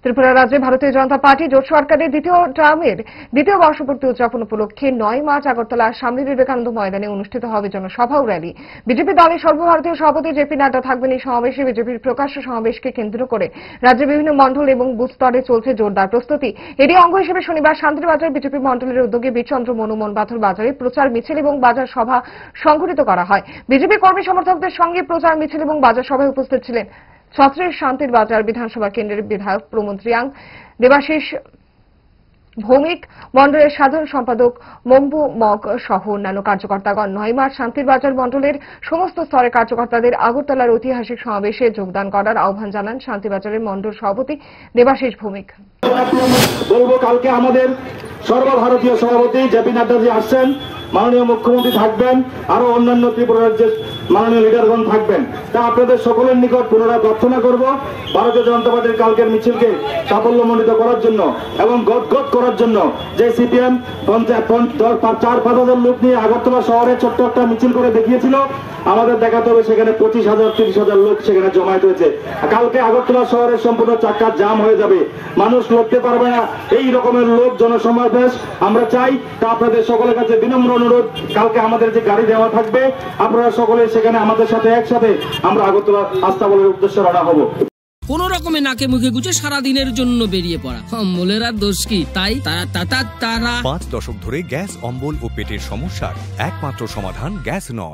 ত্রিপুরা রাজ্যে ভারতীয় জনতা পার্টি জোট সরকারের দ্বিতীয় টার্মের দ্বিতীয় বর্ষপূর্তি উদযাপন উপলক্ষে 9 মার্চ আগরতলার স্বামী বিবেকানন্দ ময়দানে অনুষ্ঠিত হবে জনসভা ও র্যালি। বিজেপি দলের সর্বভারতীয় সভাপতি জেপি নাড্ডা থাকবেন এই সমাবেশে। বিজেপির প্রকাশ্য সমাবেশকে কেন্দ্র করে রাজ্যের বিভিন্ন মণ্ডল এবং বুথ স্তরে চলছে জোরদার প্রস্তুতি। এরই অঙ্গ হিসেবে শনিবার শান্তিরবাজার বিজেপি মণ্ডলের উদ্যোগে বীরচন্দ্র মনু মনবাথর বাজারে প্রচার মিছিল এবং বাজার সভা সংঘটিত করা হয়। বিজেপি কর্মী সমর্থকদের সঙ্গে প্রচার মিছিল এবং বাজার সভায় উপস্থিত ছিলেন ছত্রের শান্তির বাজার বিধানসভা কেন্দ্রের বিধায়ক প্রমোদ রিয়াং, দেবাশিস ভৌমিক, মণ্ডলের সাধারণ সম্পাদক মম্বু মগ সহ অন্যান্য কার্যকর্তাগণ। 9 মার্চ শান্তির বাজার মণ্ডলের সমস্ত স্তরের কার্যকর্তাদের আগরতলার ঐতিহাসিক সমাবেশে যোগদান করার আহ্বান জানান শান্তিবাজারের মণ্ডল সভাপতি দেবাশিস ভৌমিক। বলবো, কালকে আমাদের সর্বভারতীয় সভাপতি জেপি নাড্ডাজি আসছেন, মাননীয় মুখ্যমন্ত্রী থাকবেন, আরো অন্যান্য ত্রিপুরা রাজ্যের মাননীয় লিডারগণ থাকবেন। তা আপনাদের সকলের নিকট পুনরায় প্রার্থনা করব, ভারতীয় জনতা পার্টির কালকের মিছিলকে সাফল্যমণ্ডিত করার জন্য এবং গদগদ করার জন্য। যে সিপিএম 4-5 হাজার লোক নিয়ে আগরতলা শহরে ছোট্ট একটা মিছিল করে দেখিয়েছিল, আমাদের দেখাতে হবে সেখানে 25,000-30,000 লোক সেখানে জমায়েত হয়েছে। কালকে আগরতলা শহরের সম্পূর্ণ চাক্কা জাম হয়ে যাবে, মানুষ লড়তে পারবে না। এই রকমের লোক জনসমাবেশ আমরা চাই। তা আপনাদের সকলের কাছে বিনম্র অনুরোধ, কালকে আমাদের যে গাড়ি দেওয়া থাকবে, আপনারা সকলে সেখানে আমাদের সাথে একসাথে আমরা আগরতলা আস্তাবলের উদ্দেশ্যে রওনা হব। কোন রকমে নাকে মুখে গুজে সারা দিনের জন্য বেরিয়ে পড়া মোলেরা দোষ কি? তাই তারা 5 দশক ধরে গ্যাস, অম্বল ও পেটের সমস্যার একমাত্র সমাধান গ্যাস নয়।